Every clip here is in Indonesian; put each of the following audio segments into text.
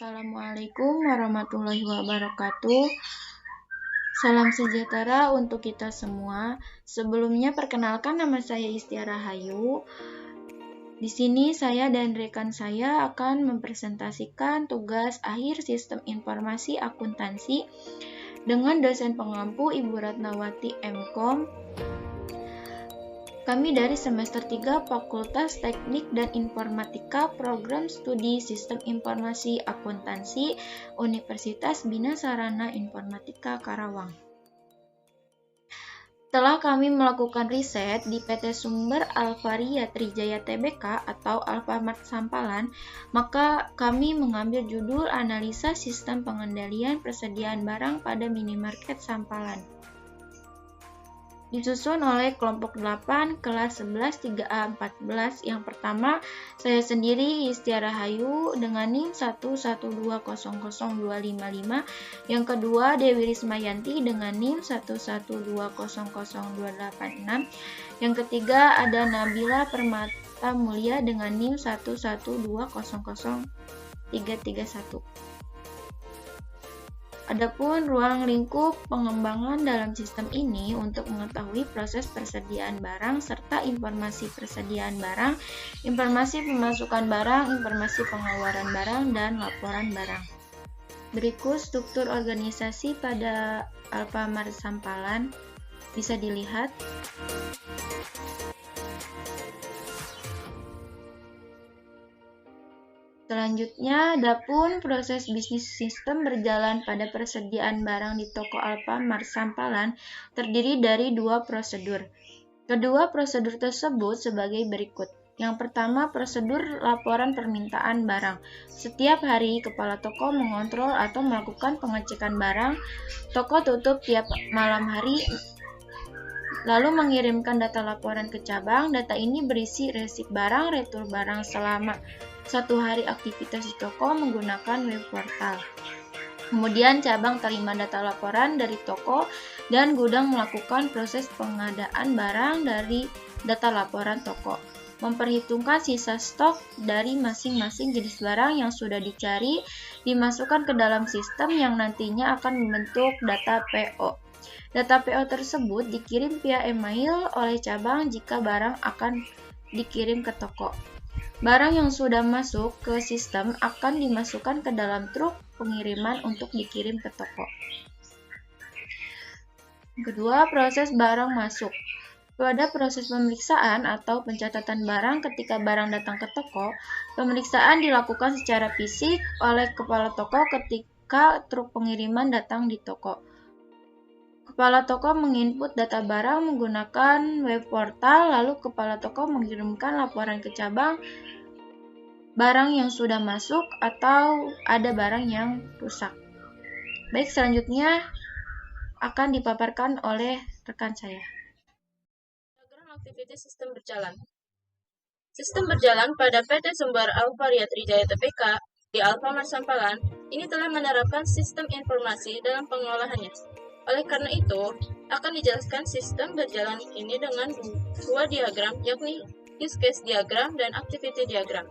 Assalamualaikum warahmatullahi wabarakatuh. Salam sejahtera untuk kita semua. Sebelumnya perkenalkan, nama saya Istia Rahayu. Di sini saya dan rekan saya akan mempresentasikan tugas akhir Sistem Informasi Akuntansi dengan dosen pengampu Ibu Ratnawati M.Com. Kami dari semester 3 Fakultas Teknik dan Informatika Program Studi Sistem Informasi Akuntansi Universitas Bina Sarana Informatika Karawang. Setelah kami melakukan riset di PT Sumber Alvaria Trijaya Tbk atau Alfamart Sampalan, maka kami mengambil judul Analisa Sistem Pengendalian Persediaan Barang pada Minimarket Sampalan. Disusun oleh kelompok 8 kelas 11 3A 14. Yang pertama, saya sendiri Istia Rahayu dengan NIM 112000255. Yang kedua, Dewi Rismayanti dengan NIM 112000286. Yang ketiga, ada Nabila Permata Mulia dengan NIM 112000331. Adapun ruang lingkup pengembangan dalam sistem ini untuk mengetahui proses persediaan barang serta informasi persediaan barang, informasi pemasukan barang, informasi pengeluaran barang, dan laporan barang. Berikut struktur organisasi pada Alfamart Sampalan bisa dilihat. Selanjutnya, adapun proses bisnis sistem berjalan pada persediaan barang di toko Alfamart Sampalan terdiri dari dua prosedur. Kedua prosedur tersebut sebagai berikut. Yang pertama, prosedur laporan permintaan barang. Setiap hari, kepala toko mengontrol atau melakukan pengecekan barang. Toko tutup tiap malam hari, lalu mengirimkan data laporan ke cabang. Data ini berisi resip barang, retur barang selama 1 hari aktivitas di toko menggunakan web portal. Kemudian cabang terima data laporan dari toko dan gudang melakukan proses pengadaan barang dari data laporan toko. Memperhitungkan sisa stok dari masing-masing jenis barang yang sudah dicari, dimasukkan ke dalam sistem yang nantinya akan membentuk data PO. Data PO tersebut dikirim via email oleh cabang jika barang akan dikirim ke toko. Barang yang sudah masuk ke sistem akan dimasukkan ke dalam truk pengiriman untuk dikirim ke toko. Kedua, proses barang masuk. Pada proses pemeriksaan atau pencatatan barang ketika barang datang ke toko, pemeriksaan dilakukan secara fisik oleh kepala toko ketika truk pengiriman datang di toko. Kepala toko menginput data barang menggunakan web portal, lalu kepala toko mengirimkan laporan ke cabang barang yang sudah masuk atau ada barang yang rusak. Baik, selanjutnya akan dipaparkan oleh rekan saya. Diagram aktivitas sistem berjalan. Sistem berjalan pada PT Sumber Alvaria Trijaya Tbk di Alfamart Sampalan ini telah menerapkan sistem informasi dalam pengolahannya. Oleh karena itu, akan dijelaskan sistem berjalan ini dengan dua diagram, yakni use case diagram dan activity diagram.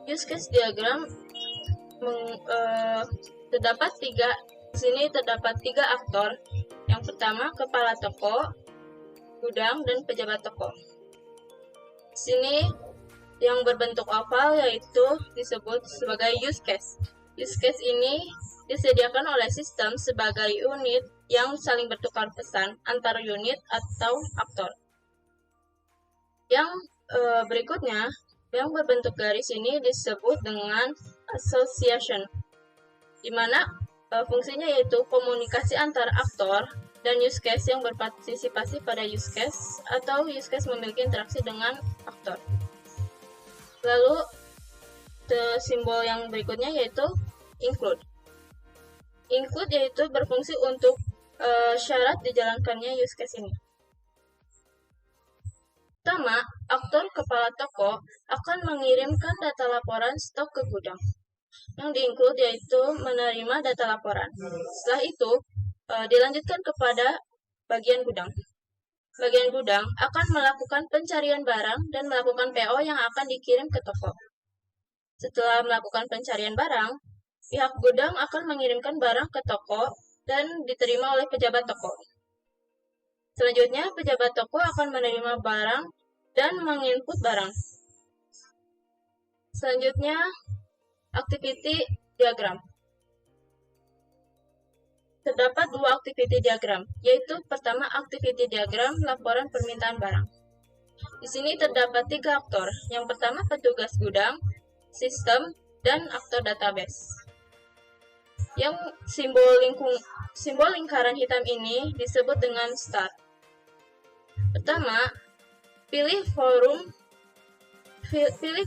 Use case diagram terdapat tiga aktor. Yang pertama, kepala toko, gudang, dan pejabat toko. Sini yang berbentuk oval yaitu disebut sebagai use case. Use case ini disediakan oleh sistem sebagai unit yang saling bertukar pesan antar unit atau aktor. Yang berikutnya, yang berbentuk garis ini disebut dengan association, di mana fungsinya yaitu komunikasi antar aktor dan use case yang berpartisipasi pada use case atau use case memiliki interaksi dengan aktor. Lalu simbol yang berikutnya yaitu include. Include yaitu berfungsi untuk syarat dijalankannya use case ini. Pertama, aktor kepala toko akan mengirimkan data laporan stok ke gudang. Yang di-include yaitu menerima data laporan. Setelah itu, dilanjutkan kepada bagian gudang. Bagian gudang akan melakukan pencarian barang dan melakukan PO yang akan dikirim ke toko. Setelah melakukan pencarian barang, pihak gudang akan mengirimkan barang ke toko dan diterima oleh pejabat toko. Selanjutnya, pejabat toko akan menerima barang dan menginput barang. Selanjutnya, activity diagram. Terdapat dua activity diagram, yaitu pertama activity diagram laporan permintaan barang. Di sini terdapat 3 aktor. Yang pertama petugas gudang, sistem, dan aktor database. Yang simbol lingkaran hitam ini disebut dengan start. Pertama, pilih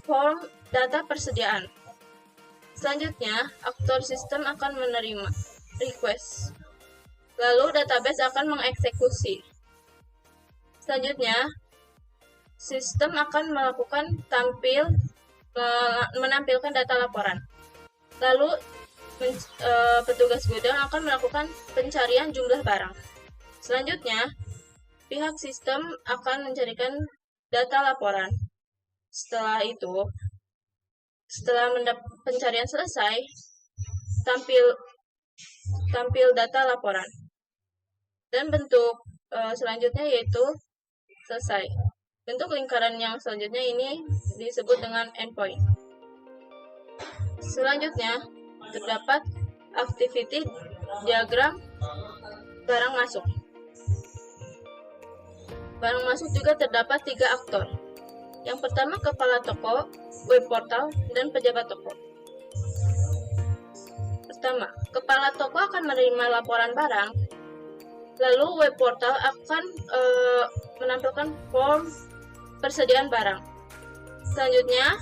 form data persediaan. Selanjutnya, aktor sistem akan menerima request. Lalu database akan mengeksekusi. Selanjutnya, sistem akan menampilkan data laporan. Lalu petugas gudang akan melakukan pencarian jumlah barang. Selanjutnya, pihak sistem akan mencarikan data laporan. Setelah itu, setelah pencarian selesai, tampil data laporan. Dan bentuk selanjutnya yaitu selesai. Bentuk lingkaran yang selanjutnya ini disebut dengan endpoint. Selanjutnya, terdapat activity diagram barang masuk. Barang masuk juga terdapat 3 aktor. Yang pertama kepala toko, web portal, dan pejabat toko. Pertama, kepala toko akan menerima laporan barang, lalu web portal akan menampilkan form persediaan barang. Selanjutnya,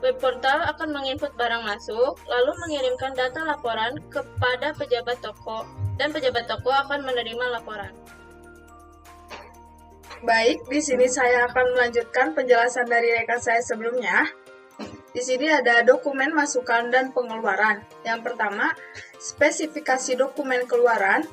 web portal akan menginput barang masuk, lalu mengirimkan data laporan kepada pejabat toko, dan pejabat toko akan menerima laporan. Baik, di sini saya akan melanjutkan penjelasan dari rekan saya sebelumnya. Di sini ada dokumen masukan dan pengeluaran. Yang pertama, spesifikasi dokumen keluaran.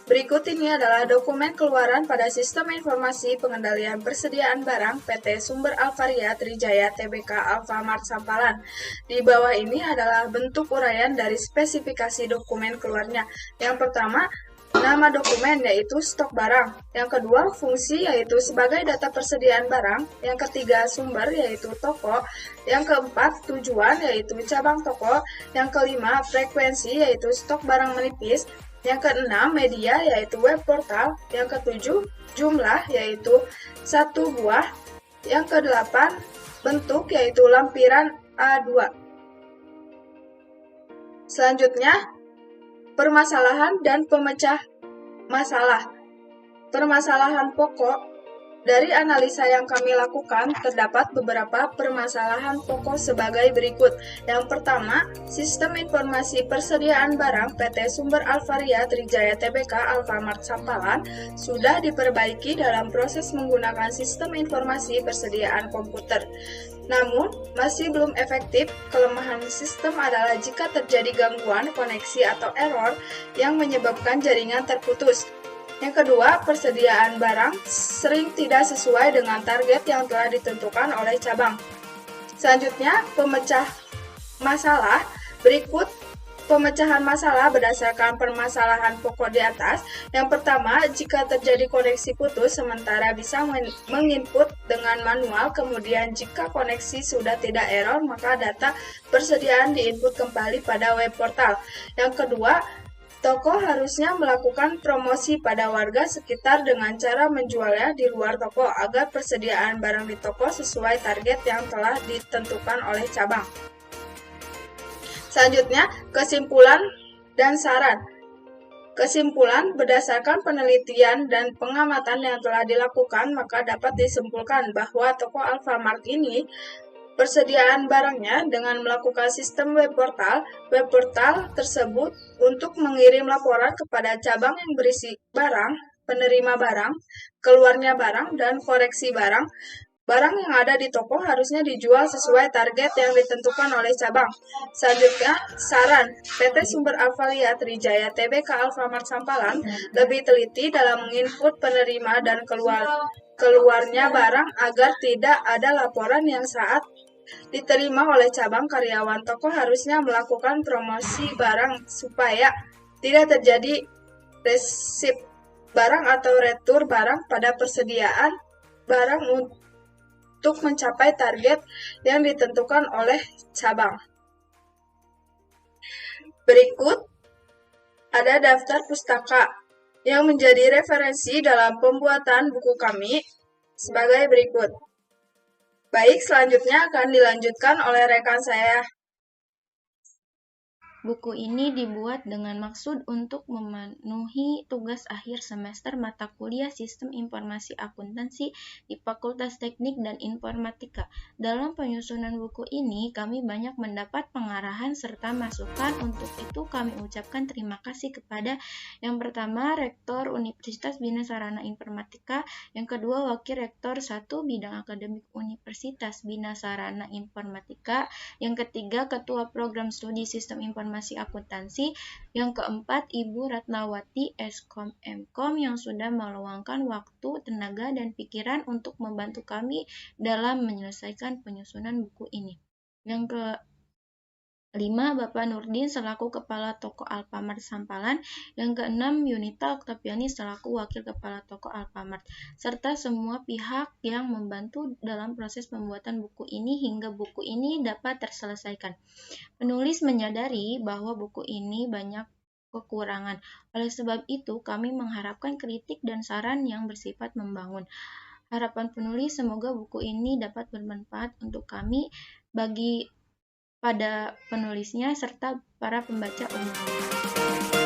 Berikut ini adalah dokumen keluaran pada Sistem Informasi Pengendalian Persediaan Barang PT Sumber Alvaria Trijaya Tbk Alfamart Sampalan. Di bawah ini adalah bentuk uraian dari spesifikasi dokumen keluarnya. Yang pertama, nama dokumen yaitu stok barang. Yang kedua, fungsi yaitu sebagai data persediaan barang. Yang ketiga, sumber yaitu toko. Yang keempat, tujuan yaitu cabang toko. Yang kelima, frekuensi yaitu stok barang menipis. Yang keenam, media yaitu web portal. Yang ketujuh, jumlah yaitu 1 buah. Yang kedelapan, bentuk yaitu lampiran A2. Selanjutnya, permasalahan dan pemecah masalah. Permasalahan pokok. Dari analisa yang kami lakukan, terdapat beberapa permasalahan pokok sebagai berikut. Yang pertama, Sistem Informasi Persediaan Barang PT Sumber Alvaria Trijaya Tbk Alfamart Sampalan sudah diperbaiki dalam proses menggunakan Sistem Informasi Persediaan Komputer. Namun, masih belum efektif. Kelemahan sistem adalah jika terjadi gangguan koneksi atau error yang menyebabkan jaringan terputus. Yang kedua, persediaan barang sering tidak sesuai dengan target yang telah ditentukan oleh cabang. Selanjutnya, pemecah masalah. Berikut pemecahan masalah berdasarkan permasalahan pokok di atas. Yang pertama, jika terjadi koneksi putus, sementara bisa menginput dengan manual, kemudian jika koneksi sudah tidak error, maka data persediaan diinput kembali pada web portal. Yang kedua, toko harusnya melakukan promosi pada warga sekitar dengan cara menjualnya di luar toko agar persediaan barang di toko sesuai target yang telah ditentukan oleh cabang. Selanjutnya, kesimpulan dan saran. Kesimpulan, berdasarkan penelitian dan pengamatan yang telah dilakukan, maka dapat disimpulkan bahwa toko Alfamart ini persediaan barangnya dengan melakukan sistem web portal tersebut untuk mengirim laporan kepada cabang yang berisi barang, penerima barang, keluarnya barang, dan koreksi barang. Barang yang ada di toko harusnya dijual sesuai target yang ditentukan oleh cabang. Selanjutnya, saran. PT Sumber Alvaria Trijaya Tbk Alfamart Sampalan lebih teliti dalam menginput penerima dan keluarnya barang agar tidak ada laporan yang saat diterima oleh cabang, karyawan toko harusnya melakukan promosi barang supaya tidak terjadi resip barang atau retur barang pada persediaan barang untuk mencapai target yang ditentukan oleh cabang. Berikut ada daftar pustaka yang menjadi referensi dalam pembuatan buku kami sebagai berikut. Baik, selanjutnya akan dilanjutkan oleh rekan saya. Buku ini dibuat dengan maksud untuk memenuhi tugas akhir semester mata kuliah Sistem Informasi Akuntansi di Fakultas Teknik dan Informatika. Dalam penyusunan buku ini, kami banyak mendapat pengarahan serta masukan. Untuk itu, kami ucapkan terima kasih kepada yang pertama, Rektor Universitas Bina Sarana Informatika, yang kedua, Wakil Rektor 1 Bidang Akademik Universitas Bina Sarana Informatika, yang ketiga, Ketua Program Studi Sistem Informasi Akuntansi, yang keempat, Ibu Ratnawati Eskom Mkom yang sudah meluangkan waktu, tenaga, dan pikiran untuk membantu kami dalam menyelesaikan penyusunan buku ini. Yang kelima, Bapak Nurdin selaku Kepala Toko Alfamart Sampalan, yang keenam, Yunita Oktaviani selaku Wakil Kepala Toko Alfamart, serta semua pihak yang membantu dalam proses pembuatan buku ini hingga buku ini dapat terselesaikan. Penulis menyadari bahwa buku ini banyak kekurangan. Oleh sebab itu, kami mengharapkan kritik dan saran yang bersifat membangun. Harapan penulis semoga buku ini dapat bermanfaat untuk kami pada penulisnya serta para pembaca umumnya.